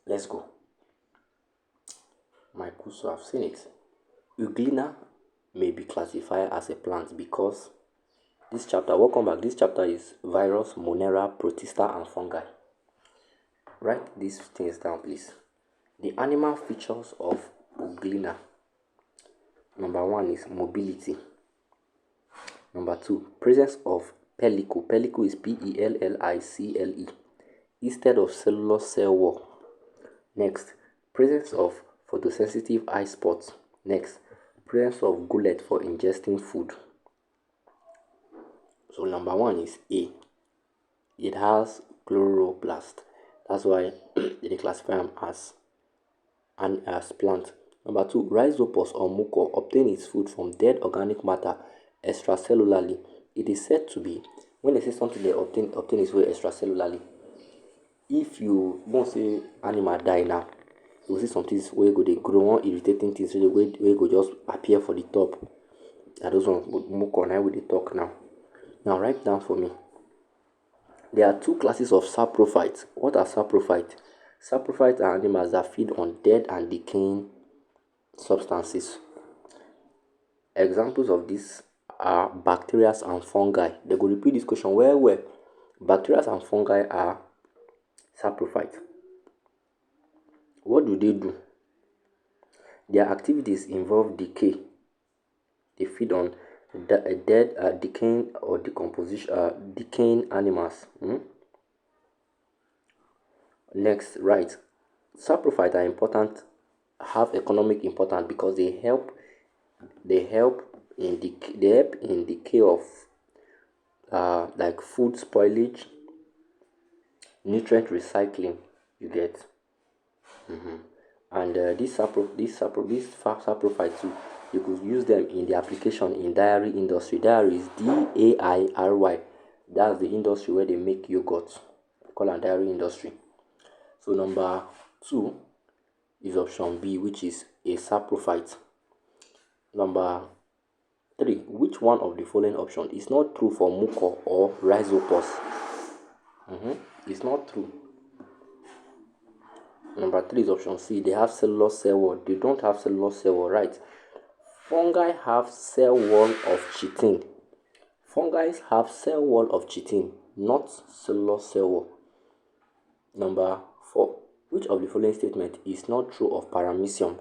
Let's go. My kusu, I've seen it. Euglena may be classified as a plant because this chapter, welcome back. This chapter is virus, Monera, Protista, and fungi. Write these things down, please. The animal features of Euglena. Number one is mobility. Number two, presence of pellicle. Pellicle is Pellicle instead of cellular cell wall. Next, presence of photosensitive eye spots. Next, presence of gullet for ingesting food. So number one is A. It has chloroplast. That's why they classify them as plant. Number two, rhizopus or mucor obtain its food from dead organic matter extracellularly. It is said to be, when they say something they obtain its food extracellularly, if you won't say animal die now, you will see some things where go they grow on irritating things where go just appear for the top. And those ones would mucor now with the talk now. Now write down for me. There are two classes of saprophytes. What are saprophytes? Saprophytes are animals that feed on dead and decaying substances. Examples of this are bacteria and fungi. They go repeat this question where bacteria and fungi are saprophytes. What do they do? Their activities involve decay. They feed on dead, decaying or decaying animals. Next, right. Saprophytes are important, have economic importance because they help in decay of like food spoilage, nutrient recycling. You get. And these saprophytes too, you could use them in the application in dairy industry. Dairy is DAIRY. That's the industry where they make yogurt. They call it dairy industry. So number two is option B, which is a saprophyte. Number three, which one of the following options is not true for mucor or rhizopus? It's not true. Number three is option C. They have cellular cell wall. They don't have cellular cell wall, right? Fungi have cell wall of chitin. Fungi have cell wall of chitin, not cellular cell wall. Number four. Which of the following statement is not true of paramecium?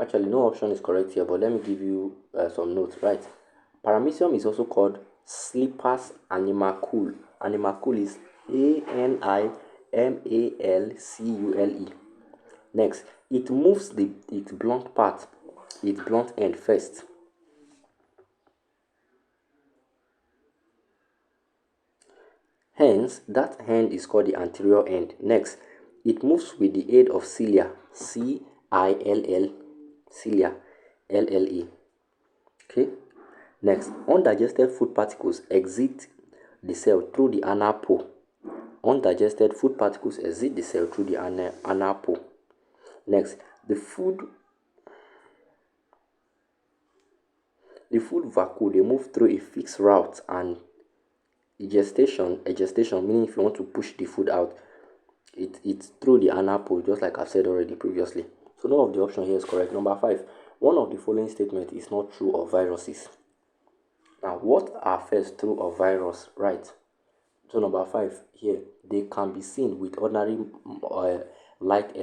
Actually, no option is correct here, but let me give you some notes, right? Paramecium is also called sleepers animalcule. Animalcule is ANIMALCULE. Next, it moves its blunt part, its blunt end first. Hence, that end is called the anterior end. Next, it moves with the aid of cilia, CILL, cilia, LLE. Okay. Next, undigested food particles exit the cell through the anal pore. Undigested food particles exit the cell through the anal pore. Next, the food vacuole they move through a fixed route, and a gestation meaning if you want to push the food out, it's through the anal pore, just like I've said already previously. So none of the option here is correct. Number five, one of the following statements is not true of viruses. Now, what are first true of virus, right? So number five here, they can be seen with ordinary light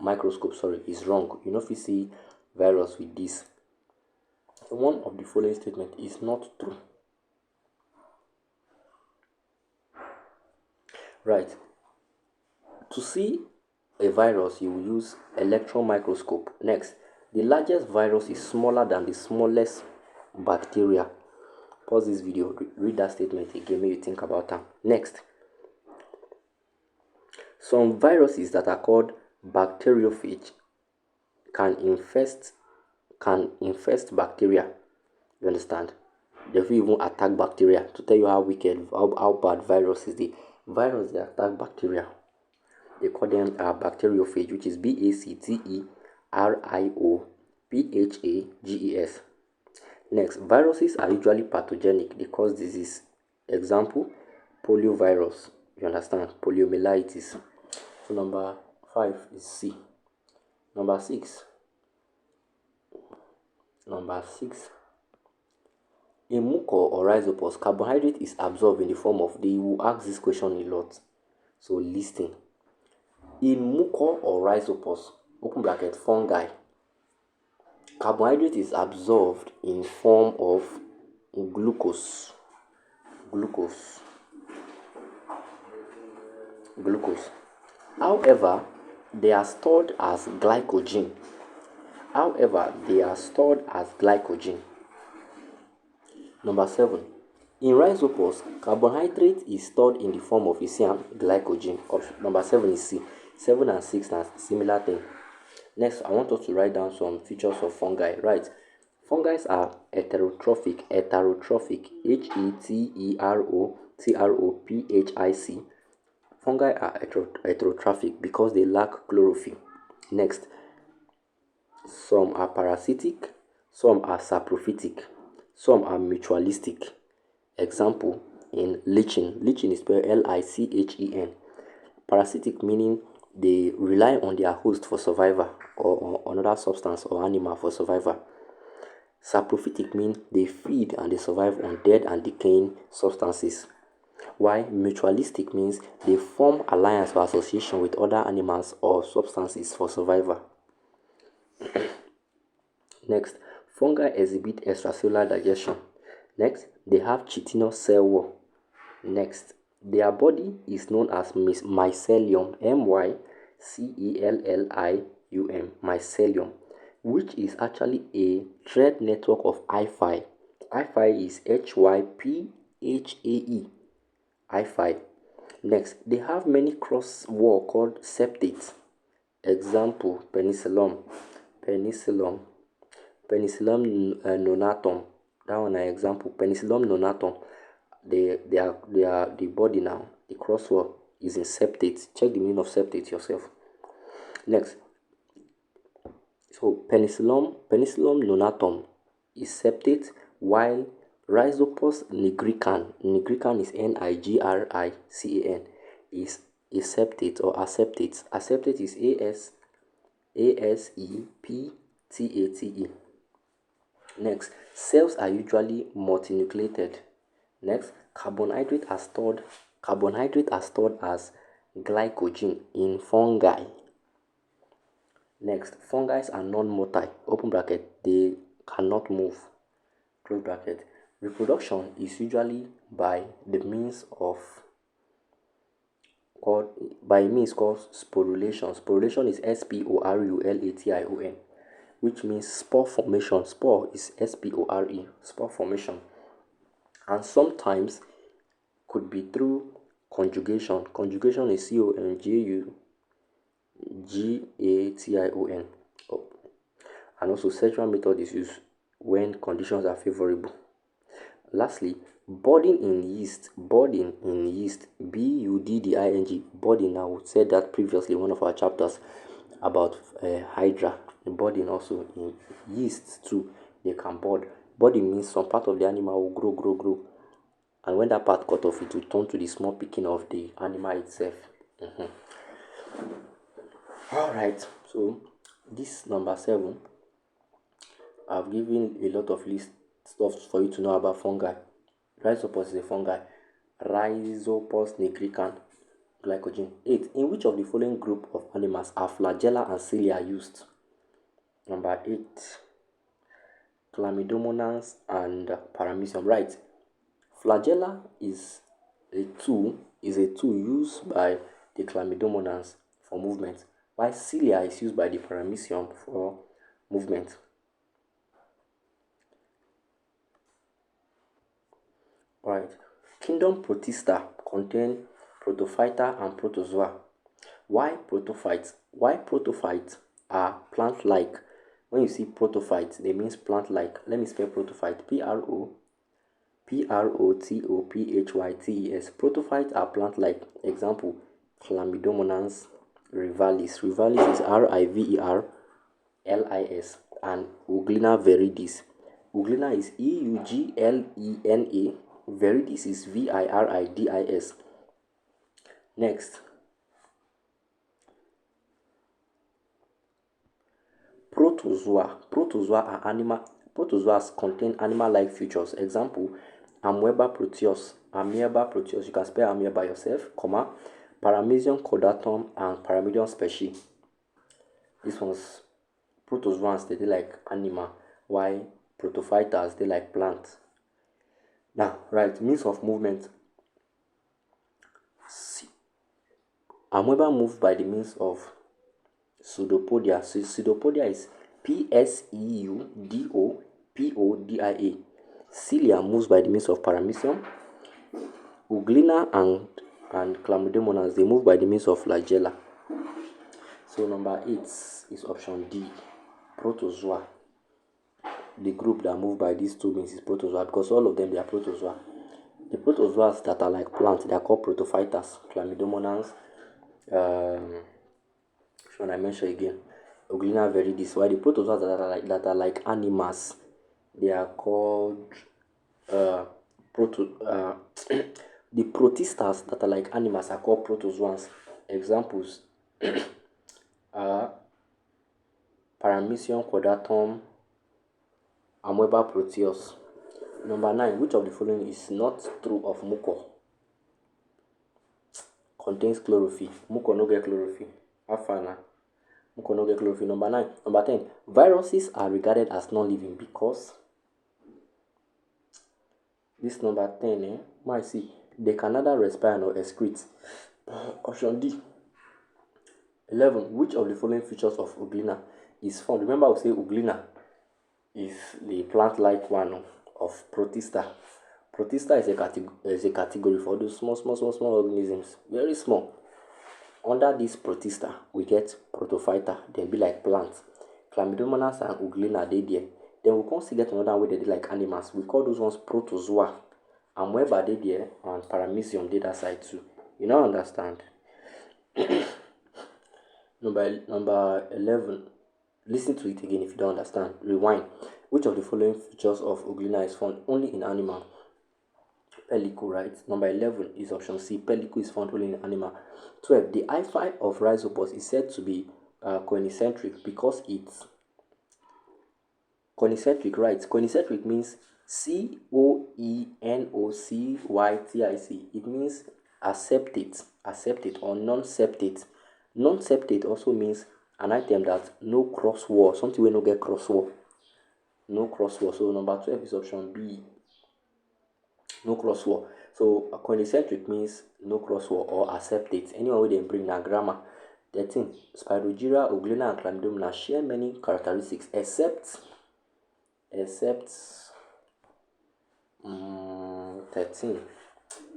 microscope, is wrong. You know if you see virus with this. So one of the following statement is not true. Right. To see a virus, you will use electron microscope. Next, the largest virus is smaller than the smallest bacteria. Pause this video, read that statement again, make you think about that. Next, some viruses that are called bacteriophage can infest bacteria. You understand? They will even attack bacteria. To tell you how wicked, how bad virus is, the virus that attack bacteria, they call them bacteriophage, which is BACTERIOPHAGES. Next, viruses are usually pathogenic. They cause disease. Example, poliovirus. You understand? Poliomyelitis. So number 5 is C. Number 6. Number 6. In mucor or rhizopus, carbohydrate is absorbed in the form of, they will ask this question a lot. So listen. In mucor or rhizopus, open bracket, fungi, carbohydrate is absorbed in form of glucose. Glucose. Glucose. However, they are stored as glycogen. Number 7. In rhizopus, carbohydrate is stored in the form of glycogen. Number 7 is C. 7 and 6 are similar thing. Next, I want us to write down some features of fungi. Right. Fungi are heterotrophic. Heterotrophic. Fungi are heterotrophic because they lack chlorophyll. Next, some are parasitic, some are saprophytic, some are mutualistic. Example in lichen. Lichen is spelled Lichen. Parasitic meaning they rely on their host for survival, or on another substance or animal for survival. Saprophytic means they feed and they survive on dead and decaying substances. While mutualistic means they form alliance or association with other animals or substances for survival. Next, fungi exhibit extracellular digestion. Next, they have chitinous cell wall. Next, their body is known as mycelium, mycelium, mycelium, which is actually a thread network of hyphae. Hyphae is hyphae. Hyphae. Next, they have many cross wall called septates. Example, penicillium nonatum. That one an example. Penicillium nonatum. The body now, the cross wall is in septate. Check the meaning of septate yourself. Next, so penicillium nonatum is septate, while rhizopus nigricans is nigricans, is aseptate or aseptate. Aseptate is aseptate. Next, cells are usually multinucleated. Next, carbohydrates are stored as glycogen in fungi. Next, fungi are non-motile. Open bracket, they cannot move. Close bracket. Reproduction is usually by means called sporulation. Sporulation is sporulation, which means spore formation. Spore is spore formation. And sometimes could be through conjugation. Conjugation is conjugation. And also sexual method is used when conditions are favorable. Lastly, budding in yeast, budding, budding. I would say that previously in one of our chapters about hydra. Budding also in yeast too, they can bud. Budding means some part of the animal will grow, and when that part cut off, it will turn to the small picking of the animal itself. All right, so this number 7, I've given a lot of list stuff for you to know about fungi. Rhizopus is a fungi. Rhizopus nigricans, glycogen. 8. In which of the following group of animals are flagella and cilia used? Number 8, Chlamydomonans and Paramecium. Right. Flagella is a tool used by the Chlamydomonans for movement, while cilia is used by the Paramecium for movement. Right. Kingdom Protista contain protophyta and protozoa. Why protophytes? Are plant-like. When you see protophytes, they means plant-like. Let me spell protophyte. Protophytes. Protophytes are plant-like. Example, Chlamydomonans rivalis. Rivalis is riverlis, and Euglena viridis. Euglena is euglena. Viridis is viridis. Next, protozoa. Protozoas contain animal-like features. Example, Amoeba proteus. Amoeba proteus. You can spell amoeba yourself, comma, Paramecium cordatum and Paramecium species. This one's protozoans, they like animal, while protophytes, they like plants. Now, right, means of movement. Amoeba move by the means of pseudopodia. So pseudopodia is Pseudopodia. Cilia moves by the means of paramecium. Euglena and Chlamydomonas, they move by the means of flagella. So number 8 is option D, protozoa. The group that move by these two means is protozoa, because all of them, they are protozoa. The protozoas that are like plants, they are called protophytes. Chlamydomonas, which one I mentioned again, Euglena viridis. While the protozoas that are like animals, they are called the protistas that are like animals are called protozoans. Examples are Paramecium cordatum, Amoeba proteus. Number 9, which of the following is not true of mucor? Contains chlorophyll. Mucor no get chlorophyll. Afana. Mucor no get chlorophyll. Number 9. Number 10. Viruses are regarded as non-living because this number 10, might see, they can neither respire nor excrete. Option D. 11. Which of the following features of Euglena is found? Remember, I say Euglena is the plant-like one of Protista. Protista is a category for those small organisms, very small. Under this Protista, we get Protophyta, then be like plants. Chlamydomonas and Euglena, they there. Then we can still get another way they like animals. We call those ones protozoa. Amoeba, they there, and Paramecium, they that side too. You don't understand? Number 11. Listen to it again if you don't understand. Rewind. Which of the following features of Euglena is found only in animal? Pellicle, right? Number 11 is option C. Pellicle is found only in animal. 12. The hyphae of Rhizopus is said to be coinecentric because it's coinecentric, right? Coinecentric means Coenocytic. It means accepted or non-septate. Non-septate also means an item that no cross-wall, something we no get cross-wall. No cross-wall. So number 12 is option B. No cross-wall. So coinecentric means no cross-wall or acceptate. Anyone where they bring a grammar. 13. Spirogyra, Euglena, and Chlamydomonas share many characteristics except 13,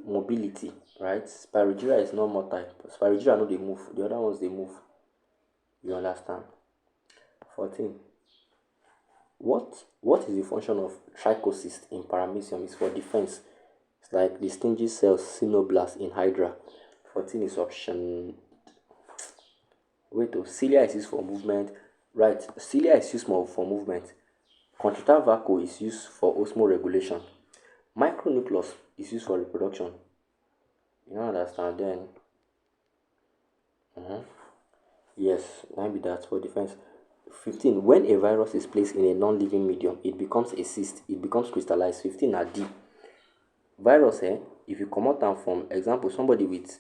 mobility, right? Spirogyra is not motile. Spirogyra no they move. The other ones they move. You understand? 14. What is the function of trichocyst in Paramecium? It's for defense. It's like the stingy cells, cynoblast in Hydra. 14 is option. Wait, cilia is used for movement. Right, cilia is used for movement. Contractile vacuole is used for osmoregulation. Micronucleus is used for reproduction. You don't understand then? Yes, that be that for defense. 15. When a virus is placed in a non-living medium, it becomes a cyst. It becomes crystallized. 15 are D. Virus, if you come out from example, somebody with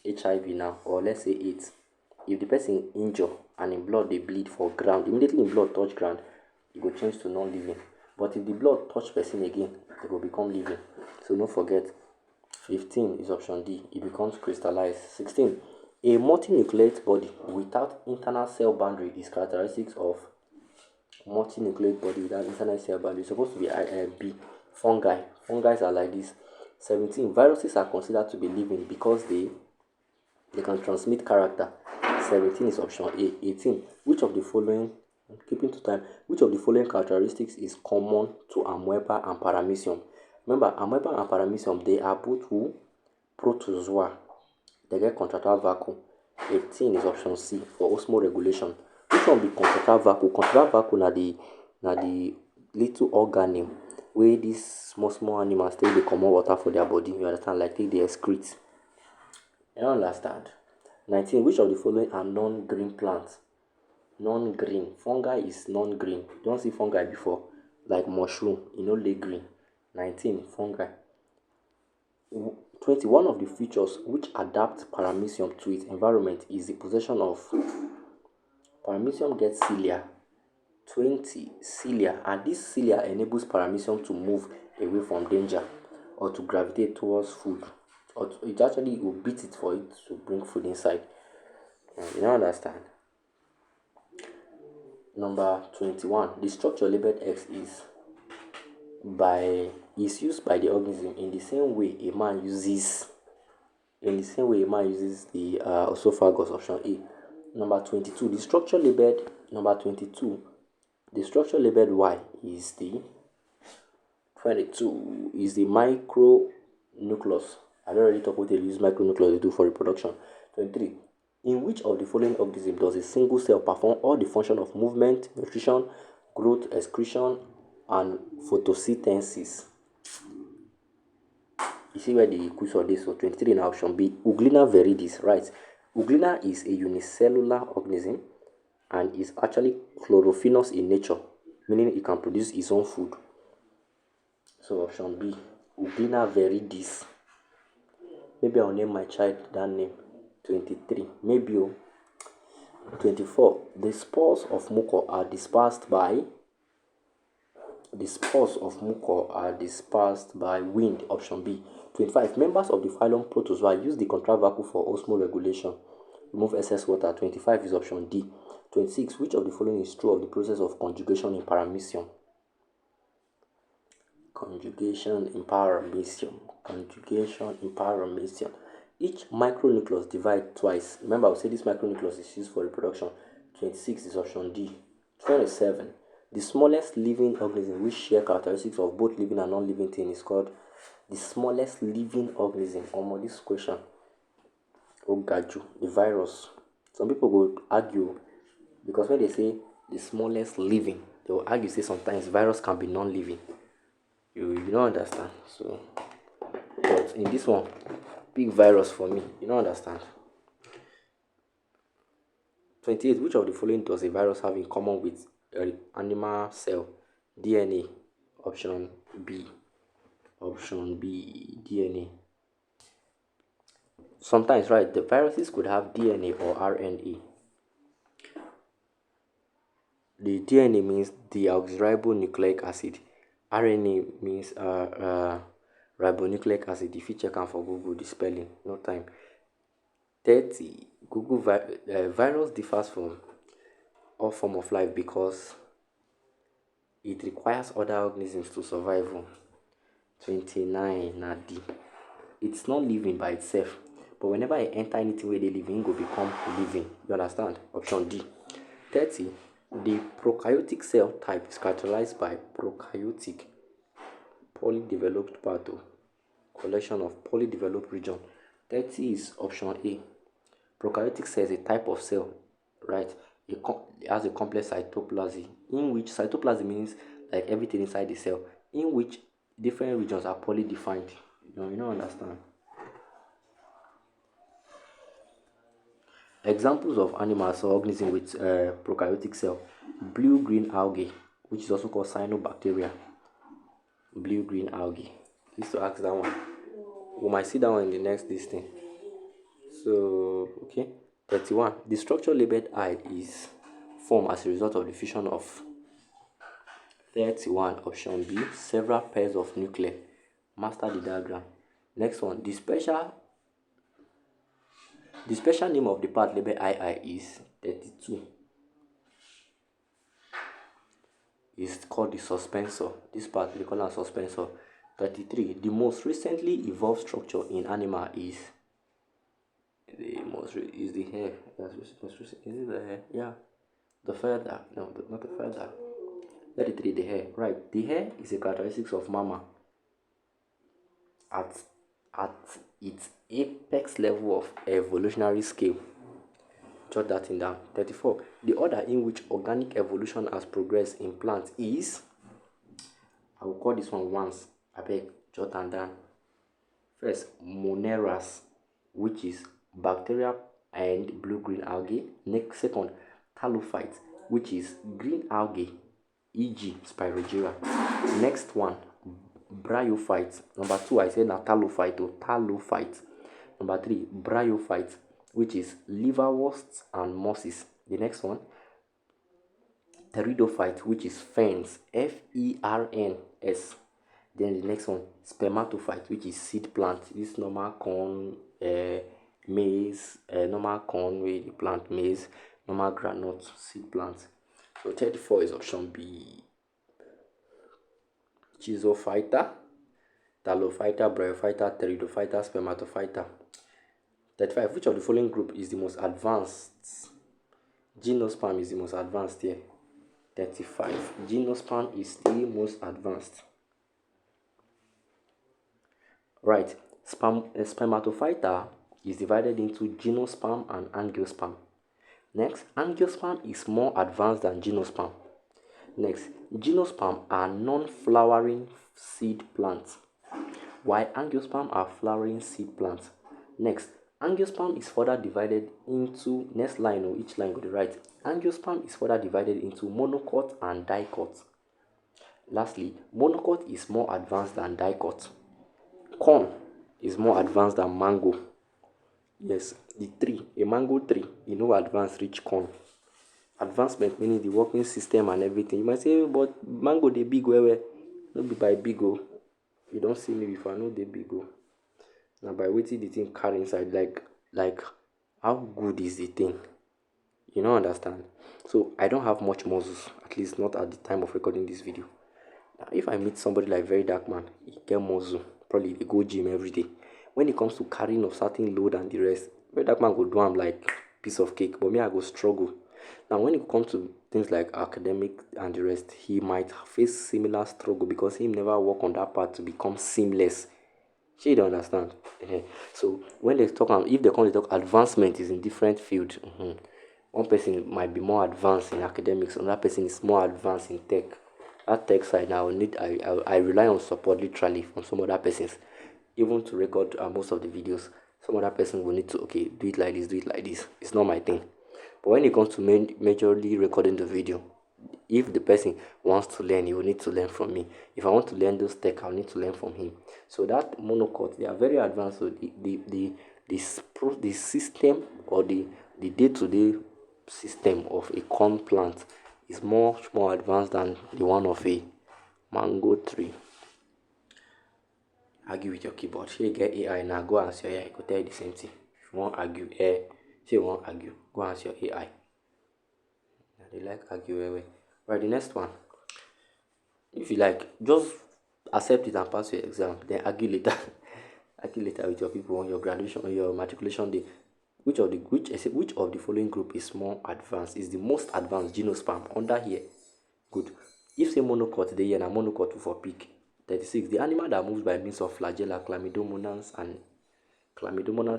HIV now, or let's say AIDS, if the person injure and in blood they bleed for ground, immediately in blood touch ground, it will change to non-living. But if the blood touch person again, it will become living. So don't forget. 15 is option D. It becomes crystallized. 16. A multinucleate body without internal cell boundary is characteristics of multinucleate body without internal cell boundary. It's supposed to be B. Fungi. Fungi are like this. 17. Viruses are considered to be living because they can transmit character. 17 is option A. 18. Which of the following, keeping to time, which of the following characteristics is common to Amoeba and Paramecium? Remember, Amoeba and Paramecium, they are both who? Protozoa. They get contractile vacuole. 18 is option C for osmoregulation. Which one be contractile vacuole? Contractile vacuole na the little organelle where these small animals take they comot water for their body. You understand? Like take they excrete. You understand? 19. Which of the following are non-green plants? Non-green. Fungi is non-green. You don't see fungi before. Like mushroom, you know, they green. 19. Fungi. 20. One of the features which adapt paramecium to its environment is the possession of paramecium gets cilia. 20. Cilia. And this cilia enables paramecium to move away from danger or to gravitate towards food. It actually will beat it for it to bring food inside. You don't understand? Number 21. The structure labeled X is used by the organism in the same way a man uses the esophagus, option A. Number 22. Number 22. The structure labeled Y is the 22 is the micronucleus. I don't already talk what they use micronucleus to do for reproduction. 23. In which of the following organism does a single cell perform all the function of movement, nutrition, growth, excretion, and photosynthesis? You see where the quiz for this. So 23 in option B. Uglina viridis, right? Uglina is a unicellular organism and is actually chlorophyllous in nature, meaning it can produce its own food. So option B, Uglina viridis. Maybe I'll name my child that name. 23. Maybe. 24. The spores of mucor are dispersed by wind. Option B. 25. Members of the phylum Protozoa use the contract vacuum for osmoregulation. Remove excess water. 25 is option D. 26. Which of the following is true of the process of conjugation in paramecium? Conjugation in paramecium. Each micronucleus divides twice. Remember, I will say this micronucleus is used for reproduction. 26 is option D. 27. The smallest living organism which share characteristics of both living and non-living things is called the smallest living organism. This question. Ogaju, the virus. Some people will argue because when they say the smallest living, they will argue say sometimes virus can be non-living. You don't understand. So, but in this one, big virus for me. You don't understand. 28. Which of the following does a virus have in common with an animal cell? DNA. Option B. DNA. Sometimes, right, the viruses could have DNA or RNA. The DNA means deoxyribonucleic acid. RNA means ribonucleic acid. If you check out for Google, the spelling, no time. 30. Virus differs from all form of life because it requires other organisms to survive. 29. Nadi. It's not living by itself, but whenever I enter anything where they living, it will become living. You understand? Option D. 30. The prokaryotic cell type is characterized by prokaryotic polydeveloped part, collection of polydeveloped region. 30 is option A. Prokaryotic cell is a type of cell, right? It has a complex cytoplasm, in which cytoplasm means like everything inside the cell, in which different regions are polydefined. You don't understand. Examples of animals or organisms with prokaryotic cell: blue-green algae, which is also called cyanobacteria. Blue-green algae. Used to ask that one. We might see that one in the next listing. So, okay. 31. The structure labeled I is formed as a result of the fusion of 31. Option B. Several pairs of nuclei. Master the diagram. Next one. The special name of the part labeled II is 32. It's called the suspensor. This part we call it suspensor. 33. The most recently evolved structure in animal is the hair. Is it the hair? Yeah. The feather. No, not the feather. 33. The hair. Right. The hair is a characteristic of mammal at its apex level of evolutionary scale. Jot that in down. 34. The order in which organic evolution has progressed in plants is, I will call this one once. I beg, jot and down. First, Moneras, which is bacteria and blue-green algae. Next, second, thallophyte, which is green algae, e.g. Spirogyra. Next one, bryophyte. Number two, I said na thallophyte or thallophyte. Number three, bryophyte, which is liverworts and mosses. The next one, pteridophyte, which is ferns, ferns. Then the next one, spermatophyte, which is seed plant. This normal corn, maize, normal corn where they plant maize, normal groundnut, seed plant. So 34 is option B. Schizophyta, thallophyta, bryophyta, pteridophyta, spermatophyta. 35. Which of the following group is the most advanced? Gymnosperm is the most advanced here. 35. Gymnosperm is the most advanced. Right. Spermatophyta is divided into gymnosperm and angiosperm. Next, angiosperm is more advanced than gymnosperm. Next, gymnosperm are non-flowering seed plants, while angiosperm are flowering seed plants. Next, angiosperm is further divided into, next line or each line go to the right. Angiosperm is further divided into monocot and dicot. Lastly, monocot is more advanced than dicot. Corn is more advanced than mango. Yes, the tree, a mango tree, advanced reach corn. Advancement meaning the working system and everything. You might say, but mango they big where no be by big oh. You don't see me before, I know they big oh. Now by waiting the thing carry inside, like how good is the thing? You don't understand. So I don't have much muscles, at least not at the time of recording this video. Now, if I meet somebody like very dark man, he get muscle, probably they go gym every day. When it comes to carrying of certain load and the rest, very dark man go do am like piece of cake, but me I go struggle. Now when it comes to things like academic and the rest, he might face similar struggle because he never work on that part to become seamless. She don't understand. So when they talk, if they come to talk, advancement is in different field. One person might be more advanced in academics, another person is more advanced in tech. That tech side now, I rely on support literally from some other persons, even to record most of the videos. Some other person will need to do it like this, do it like this. It's not my thing. But when it comes to majorly recording the video, if the person wants to learn, he will need to learn from me. If I want to learn those tech, I'll need to learn from him. So that monocot, they are very advanced. So the system or the day-to-day system of a corn plant is much more advanced than the one of a mango tree. Argue with your keyboard. She get AI now. Go ask your AI. Go tell you the same thing. If you want argue, she won't argue. Go ask your AI. They like argue away. Right, the next one. If you like, just accept it and pass your exam. Then argue later. Argue later with your people on your graduation, on your matriculation day. Which of the following group is more advanced? Is the most advanced gymnosperm under here? Good. If say monocot, they here na monocot for pig. 36. The animal that moves by means of flagella, chlamydomonas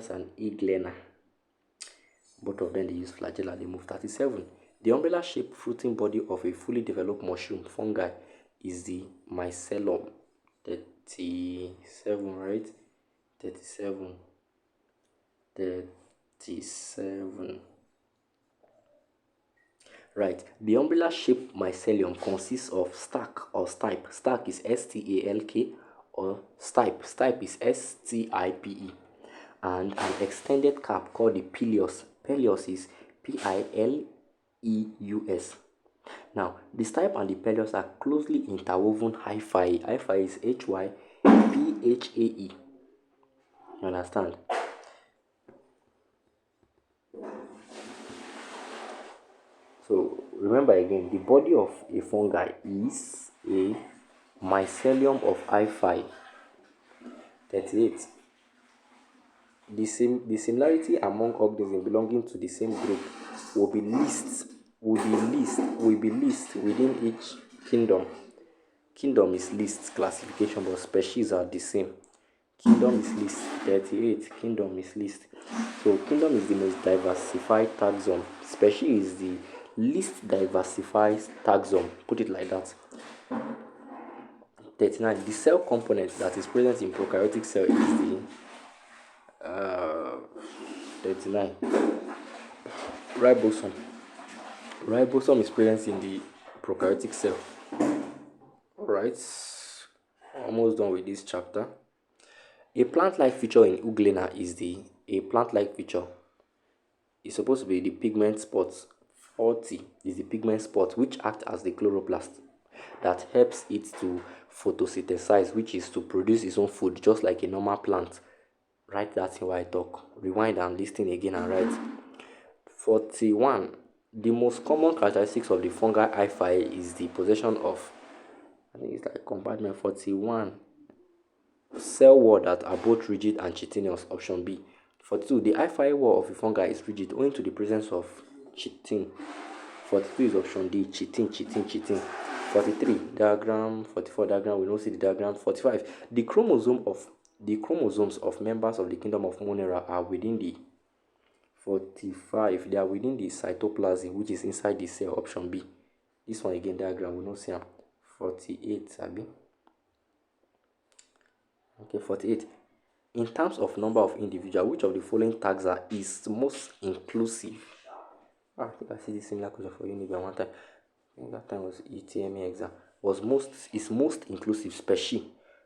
and eglena. Both of them they use flagella, they move. 37. The umbrella-shaped fruiting body of a fully developed mushroom fungi is the mycelium. 37, right? 37. 37. Right. The umbrella-shaped mycelium consists of stalk or stipe. Stalk is STALK or stipe. Stipe is STIPE. And an extended cap called the pileus. Pileus is PILEUS. Now, the stipe and the pileus are closely interwoven hyphae. Hyphae is HYPHAE. You understand? So remember again, the body of a fungi is a mycelium of hyphae. 38. The similarity among organisms belonging to the same group will be least within each kingdom. Kingdom is least classification, but species are the same. Kingdom is least. 38. Kingdom is least. So kingdom is the most diversified taxon. Species is the least diversified taxon. Put it like that. 39. The cell component that is present in prokaryotic cell is the 39. Ribosome. Ribosome is present in the prokaryotic cell. Alright, almost done with this chapter. A plant-like feature in Euglena is a plant-like feature is supposed to be the pigment spots. 40 is the pigment spot which act as the chloroplast that helps it to photosynthesize, which is to produce its own food just like a normal plant. Write that in while I talk. Rewind and listen again and write. 41. The most common characteristics of the fungi hyphae is the possession of, I think it's like compartment 41, cell wall that are both rigid and chitinous, option B. 42. The hyphae wall of a fungi is rigid owing to the presence of chitin. 42 is option D, chitin. 43, diagram. 44, diagram, we don't see the diagram. 45, the chromosomes of members of the kingdom of Monera are within the 45, they are within the cytoplasm, which is inside the cell, option B. This one again, diagram, we don't see them. 48, Abi. Okay, 48. In terms of number of individuals, which of the following taxa is most inclusive? I think I see this similar question for you maybe one time. I think that time was ETME exam. Is most inclusive specie.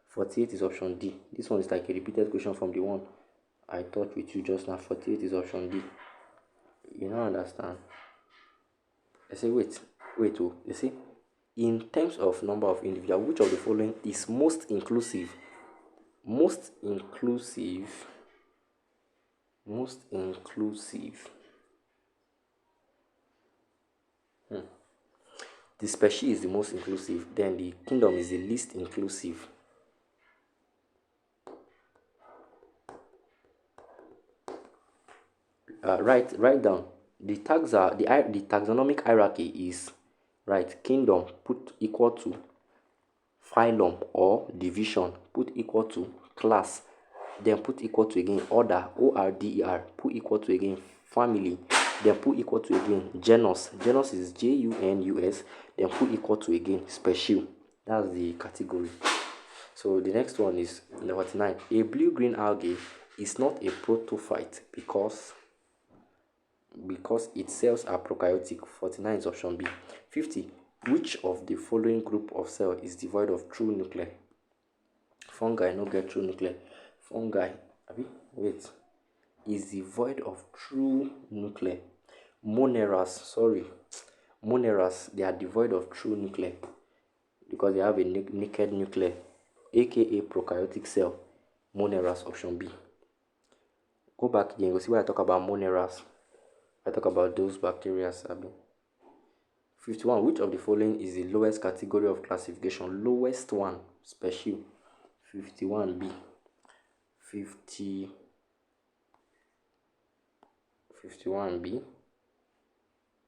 48 is option D. This one is like a repeated question from the one I taught with you just now. 48 is option D. You don't understand. I say wait. Oh, you see? In terms of number of individuals, which of the following is most inclusive? Most inclusive. The species is the most inclusive, then the kingdom is the least inclusive. Write down the taxonomic hierarchy is right. Kingdom put equal to phylum or division, put equal to class, then put equal to again order, order, put equal to again family, then put equal to again genus is genus, then put equal to again special. That's the category. So the next one is 49. A blue-green algae is not a protophyte because its cells are prokaryotic. 49 is option B. 50. Which of the following group of cells is devoid of true nuclei? Fungi no get true nuclei. Fungi, is devoid of true nuclei. Moneras, they are devoid of true nuclei because they have a naked nuclei, aka prokaryotic cell. Moneras, option B. Go back again, you see why I talk about moneras. I talk about those bacteria. 51. Which of the following is the lowest category of classification? Lowest one, special. 51B. 51B.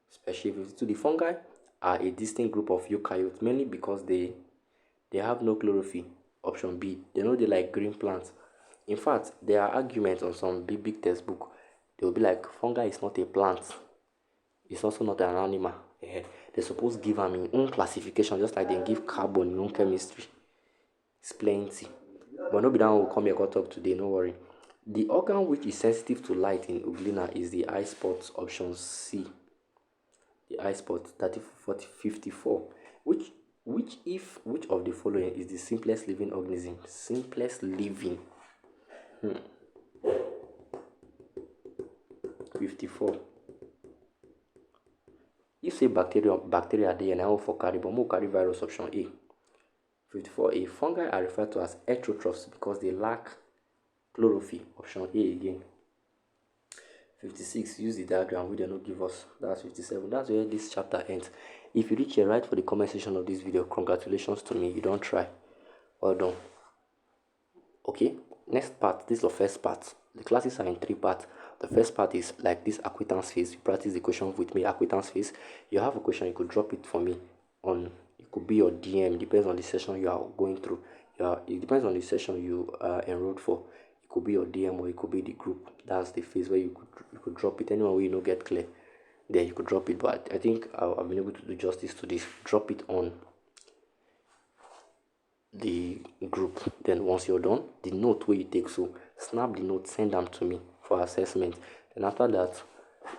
Special. 52. The fungi are a distinct group of eukaryotes, mainly because they have no chlorophyll. Option B. They know they like green plants. In fact, there are arguments on some big textbook. They will be like, fungi is not a plant. It's also not an animal. They're supposed to give them in own classification, just like they give carbon in own chemistry. It's plenty. But nobody will come here and talk today, no worry. The organ which is sensitive to light in Euglena is the eye spot, option C. The eye spot, 54. Which of the following is the simplest living organism? Simplest living. 54. If say bacteria there, and I will for carry, but more carry virus, option A. 54. A fungi are referred to as heterotrophs because they lack chlorophyll, option A again. 56. Use the diagram we did not give us. That's 57. That's where this chapter ends. If you reach here, write for the comment section of this video. Congratulations to me. You don't try. Well done. Okay. Next part. This is the first part. The classes are in 3 parts. The first part is like this acquaintance phase. You practice the question with me. Acquaintance phase. You have a question, you could drop it for me on. It could be your DM. Depends on the session you are going through. It depends on the session you enrolled for. It could be your DM or it could be the group. That's the phase where you could drop it. Anyone where you don't get clear, there you could drop it. But I think I've been able to do justice to this. Drop it on the group. Then once you're done, the note where you take, so snap the note, send them to me for assessment. Then after that,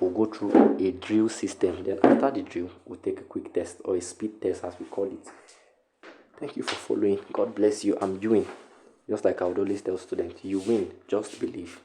we'll go through a drill system. Then after the drill, we'll take a quick test or a speed test as we call it. Thank you for following. God bless you. I'm doing. Just like I would always tell students, you win, just believe.